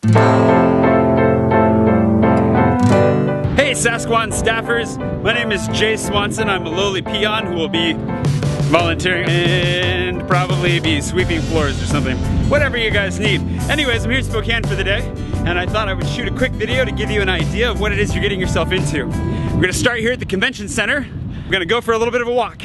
Hey Sasquan staffers, my name is Jay Swanson. I'm a lowly peon who will be volunteering and probably be sweeping floors or something. Whatever you guys need. Anyways, I'm here in Spokane for the day, and I thought I would shoot a quick video to give you an idea of what it is you're getting yourself into. We're gonna start here at the convention center. We're gonna go for a little bit of a walk.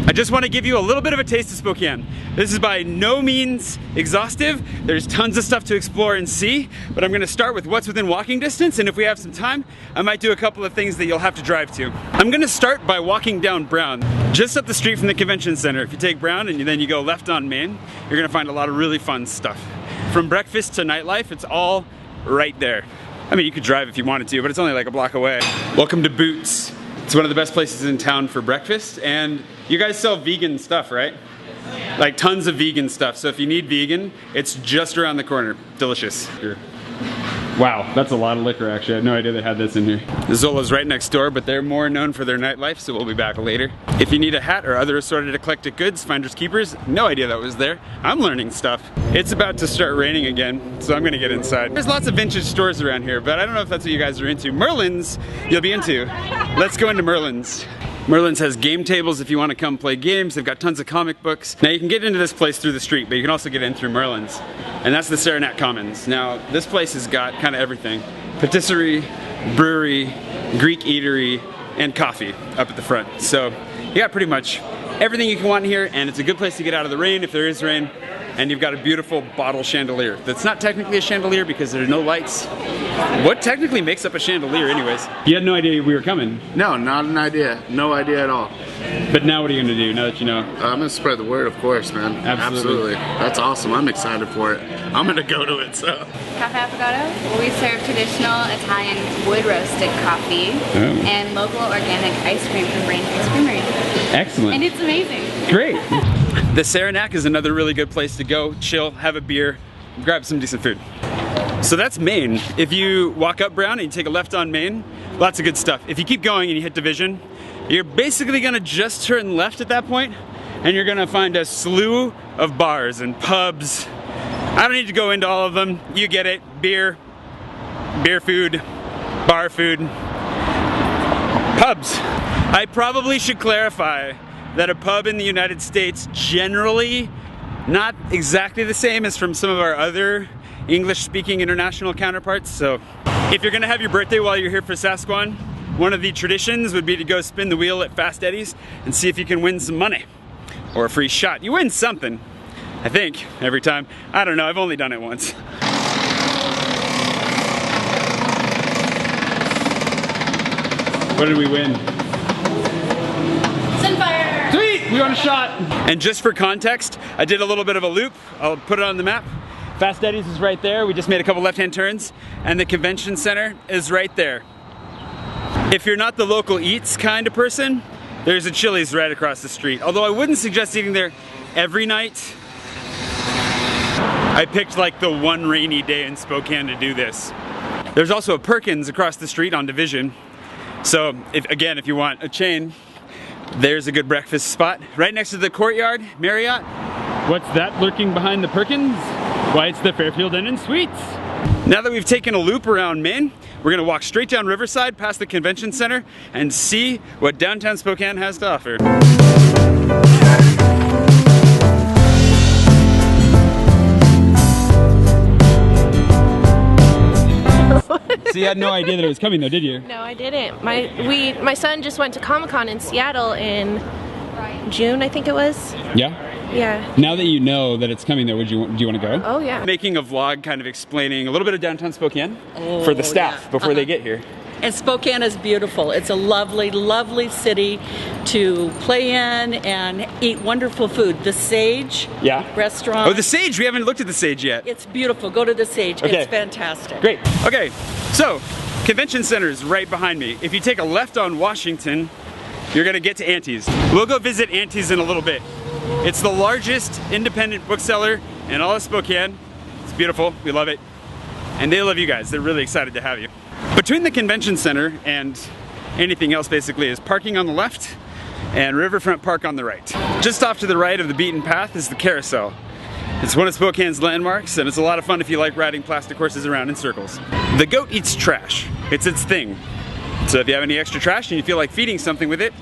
I just want to give you a little bit of a taste of Spokane. This is by no means exhaustive. There's tons of stuff to explore and see, but I'm gonna start with what's within walking distance, and if we have some time, I might do a couple of things that you'll have to drive to. I'm gonna start by walking down Brown, just up the street from the convention center. If you take Brown and then you go left on Main, you're gonna find a lot of really fun stuff. From breakfast to nightlife, it's all right there. I mean, you could drive if you wanted to, but it's only like a block away. Welcome to Boots. It's one of the best places in town for breakfast, and you guys sell vegan stuff, right? Like tons of vegan stuff, so if you need vegan, it's just around the corner. Delicious. Wow, that's a lot of liquor actually. I had no idea they had this in here. The Zola's right next door, but they're more known for their nightlife, so we'll be back later. If you need a hat or other assorted eclectic goods, finders keepers, no idea that was there. I'm learning stuff. It's about to start raining again, so I'm gonna get inside. There's lots of vintage stores around here, but I don't know if that's what you guys are into. Merlin's, you'll be into. Let's go into Merlin's. Merlin's has game tables if you want to come play games. They've got tons of comic books. Now you can get into this place through the street, but you can also get in through Merlin's. And that's the Saranac Commons. Now this place has got kind of everything. Patisserie, brewery, Greek eatery, and coffee up at the front. So you got pretty much everything you can want here, and it's a good place to get out of the rain if there is rain. And you've got a beautiful bottle chandelier. That's not technically a chandelier because there's no lights. What technically makes up a chandelier anyways? You had no idea we were coming. No, not an idea. No idea at all. But now what are you gonna do now that you know? I'm gonna spread the word, of course, man. Absolutely. That's awesome. I'm excited for it. I'm gonna go to it, so. Cafe Affogato. We serve traditional Italian wood roasted coffee and local organic ice cream from Brain Ice Creamery. Excellent. And it's amazing. Great. The Saranac is another really good place to go, chill, have a beer, grab some decent food. So that's Main. If you walk up Brown and you take a left on Main, lots of good stuff. If you keep going and you hit Division, you're basically gonna just turn left at that point, and you're gonna find a slew of bars and pubs. I don't need to go into all of them. You get it. Beer food, bar food, pubs. I probably should clarify that a pub in the United States generally not exactly the same as from some of our other English-speaking international counterparts. So if you're gonna have your birthday while you're here for Sasquan, one of the traditions would be to go spin the wheel at Fast Eddie's and see if you can win some money or a free shot. You win something, I think, every time. I don't know, I've only done it once. What did we win? Sunfire! Sweet, we won a shot. And just for context, I did a little bit of a loop. I'll put it on the map. Fast Eddie's is right there. We just made a couple left-hand turns, and the convention center is right there. If you're not the local eats kind of person, there's a Chili's right across the street. Although I wouldn't suggest eating there every night. I picked like the one rainy day in Spokane to do this. There's also a Perkins across the street on Division. So if you want a chain, there's a good breakfast spot. Right next to the Courtyard Marriott. What's that lurking behind the Perkins? Why, it's the Fairfield Inn and Suites. Now that we've taken a loop around Main, we're gonna walk straight down Riverside past the convention center and see what downtown Spokane has to offer. So you had no idea that it was coming though, did you? No, I didn't. My son just went to Comic-Con in Seattle in June, I think it was. Yeah? Yeah. Now that you know that it's coming there, do you want to go? Oh yeah. Making a vlog kind of explaining a little bit of downtown Spokane for the staff before they get here. And Spokane is beautiful. It's a lovely, lovely city to play in and eat wonderful food. The Sage restaurant. Oh, the Sage. We haven't looked at the Sage yet. It's beautiful. Go to the Sage. Okay. It's fantastic. Great. Okay, so convention center is right behind me. If you take a left on Washington, you're gonna get to Auntie's. We'll go visit Auntie's in a little bit. It's the largest independent bookseller in all of Spokane. It's beautiful. We love it. And they love you guys. They're really excited to have you. Between the convention center and anything else basically is parking on the left and Riverfront Park on the right. Just off to the right of the beaten path is the carousel. It's one of Spokane's landmarks, and it's a lot of fun if you like riding plastic horses around in circles. The goat eats trash. It's its thing. So if you have any extra trash and you feel like feeding something with it,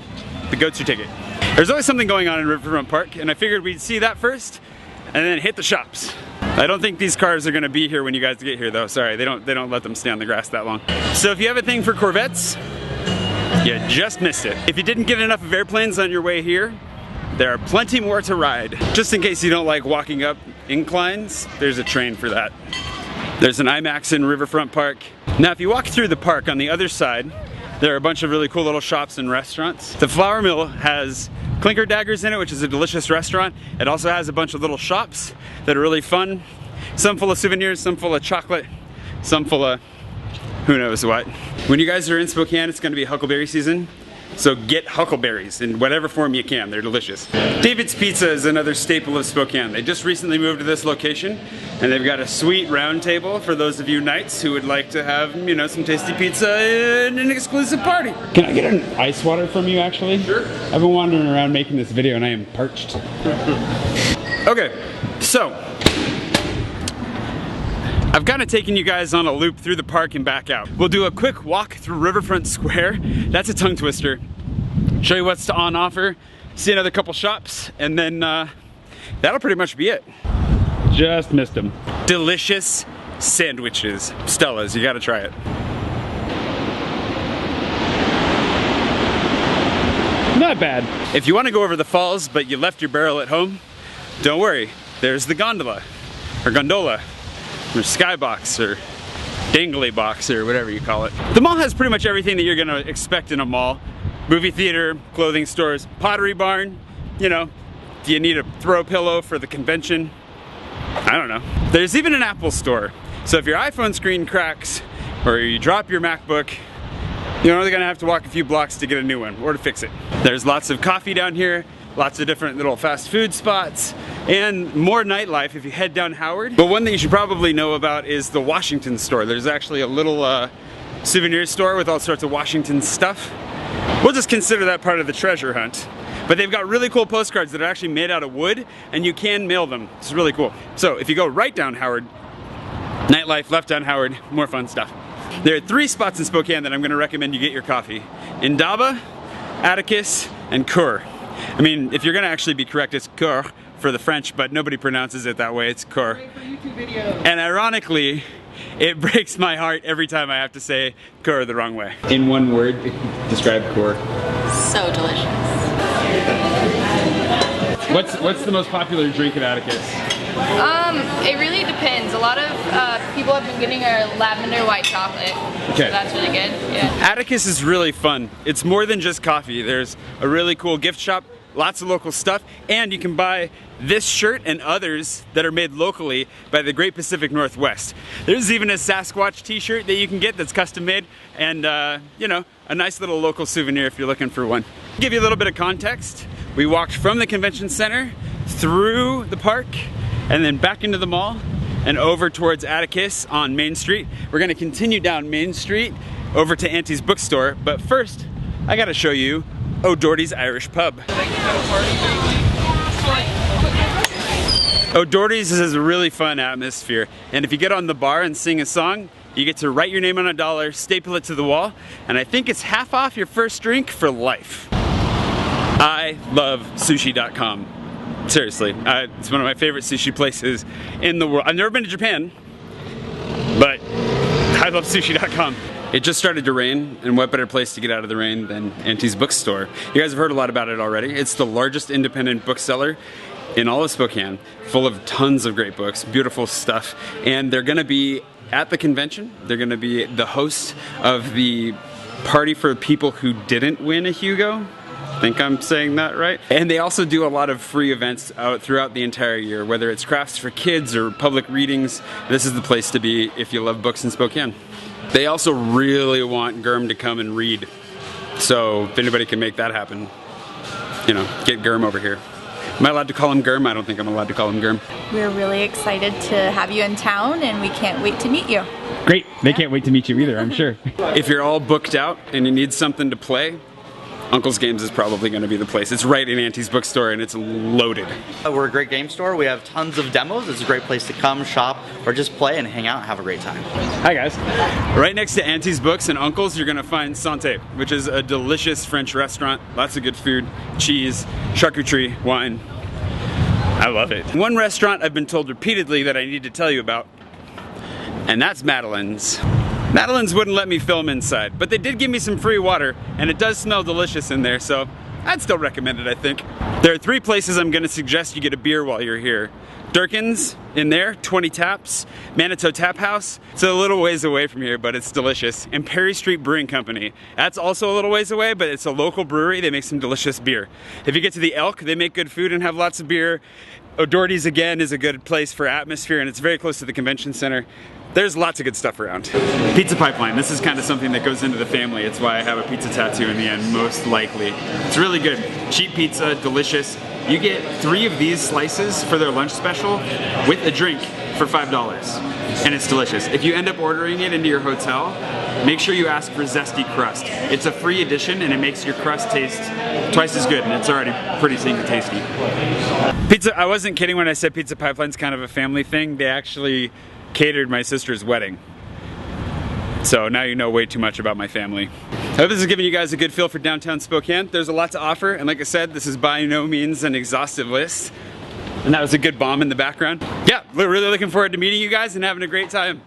the goat's your ticket. There's always something going on in Riverfront Park, and I figured we'd see that first, and then hit the shops. I don't think these cars are gonna be here when you guys get here though. Sorry, they don't let them stay on the grass that long. So if you have a thing for Corvettes, you just missed it. If you didn't get enough of airplanes on your way here, there are plenty more to ride. Just in case you don't like walking up inclines, there's a train for that. There's an IMAX in Riverfront Park. Now if you walk through the park on the other side, there are a bunch of really cool little shops and restaurants. The Flour Mill has Clinker Daggers in it, which is a delicious restaurant. It also has a bunch of little shops that are really fun. Some full of souvenirs, some full of chocolate, some full of who knows what. When you guys are in Spokane, it's gonna be huckleberry season. So get huckleberries in whatever form you can, they're delicious. David's Pizza is another staple of Spokane. They just recently moved to this location, and they've got a sweet round table for those of you knights who would like to have, you know, some tasty pizza in an exclusive party. Can I get an ice water from you actually? Sure. I've been wandering around making this video and I am parched. Okay, so I've kind of taken you guys on a loop through the park and back out. We'll do a quick walk through Riverfront Square. That's a tongue twister. Show you what's on offer, see another couple shops, and then that'll pretty much be it. Just missed them. Delicious sandwiches. Stella's, you gotta try it. Not bad. If you want to go over the falls, but you left your barrel at home, don't worry. There's the gondola, or gondola. Or skybox, or dangly box, or whatever you call it. The mall has pretty much everything that you're gonna expect in a mall. Movie theater, clothing stores, pottery barn, you know, do you need a throw pillow for the convention? I don't know. There's even an Apple store. So if your iPhone screen cracks, or you drop your MacBook, you're only gonna have to walk a few blocks to get a new one, or to fix it. There's lots of coffee down here, lots of different little fast food spots, and more nightlife if you head down Howard. But one that you should probably know about is the Washington store. There's actually a little souvenir store with all sorts of Washington stuff. We'll just consider that part of the treasure hunt. But they've got really cool postcards that are actually made out of wood, and you can mail them. It's really cool. So if you go right down Howard, nightlife, left down Howard, more fun stuff. There are 3 spots in Spokane that I'm gonna recommend you get your coffee. Indaba, Atticus, and Coeur. I mean, if you're gonna actually be correct, it's Coeur for the French, but nobody pronounces it that way, it's Coeur. And ironically, it breaks my heart every time I have to say Coeur the wrong way. In one word, describe Coeur. So delicious. What's the most popular drink at Atticus? It really depends. A lot of people have been getting our lavender white chocolate. Okay. So that's really good. Yeah. Atticus is really fun. It's more than just coffee. There's a really cool gift shop, lots of local stuff, and you can buy this shirt and others that are made locally by the Great Pacific Northwest. There's even a Sasquatch t-shirt that you can get that's custom made, and you know, a nice little local souvenir if you're looking for one. To give you a little bit of context, we walked from the convention center through the park and then back into the mall and over towards Atticus on Main Street. We're gonna continue down Main Street over to Auntie's bookstore, but first I gotta show you O'Doherty's Irish Pub. O'Doherty's has a really fun atmosphere, and if you get on the bar and sing a song, you get to write your name on a dollar, staple it to the wall, and I think it's half off your first drink for life. I love sushi.com. Seriously, it's one of my favorite sushi places in the world. I've never been to Japan, but I love sushi.com. It just started to rain, and what better place to get out of the rain than Auntie's bookstore. You guys have heard a lot about it already. It's the largest independent bookseller in all of Spokane, full of tons of great books, beautiful stuff, and they're gonna be at the convention. They're gonna be the host of the party for people who didn't win a Hugo. I think I'm saying that right. And they also do a lot of free events out throughout the entire year, whether it's crafts for kids or public readings. This is the place to be if you love books in Spokane. They also really want Germ to come and read. So if anybody can make that happen, you know, get Germ over here. Am I allowed to call him Germ? I don't think I'm allowed to call him Germ. We're really excited to have you in town, and we can't wait to meet you. Great. They can't wait to meet you either, I'm sure. If you're all booked out and you need something to play, Uncle's Games is probably going to be the place. It's right in Auntie's bookstore and it's loaded. We're a great game store. We have tons of demos. It's a great place to come, shop, or just play and hang out and have a great time. Hi guys. Right next to Auntie's Books and Uncle's, you're going to find Santé, which is a delicious French restaurant. Lots of good food, cheese, charcuterie, wine. I love it. One restaurant I've been told repeatedly that I need to tell you about, and that's Madeline's. Madeline's wouldn't let me film inside, but they did give me some free water, and it does smell delicious in there, so I'd still recommend it, I think. There are 3 places I'm gonna suggest you get a beer while you're here. Durkin's in there, 20 taps. Manitou Tap House, it's a little ways away from here, but it's delicious. And Perry Street Brewing Company, that's also a little ways away, but it's a local brewery. They make some delicious beer. If you get to the Elk, they make good food and have lots of beer. O'Doherty's again is a good place for atmosphere, and it's very close to the convention center. There's lots of good stuff around. Pizza Pipeline, this is kind of something that goes into the family. It's why I have a pizza tattoo in the end, most likely. It's really good. Cheap pizza, delicious. You get 3 of these slices for their lunch special with a drink for $5, and it's delicious. If you end up ordering it into your hotel, make sure you ask for zesty crust. It's a free addition and it makes your crust taste twice as good, and it's already pretty stinking tasty. Pizza, I wasn't kidding when I said Pizza Pipeline's kind of a family thing. They actually catered my sister's wedding. So now you know way too much about my family. I hope this is giving you guys a good feel for downtown Spokane. There's a lot to offer, and like I said, this is by no means an exhaustive list. And that was a good bomb in the background. Yeah, we're really looking forward to meeting you guys and having a great time.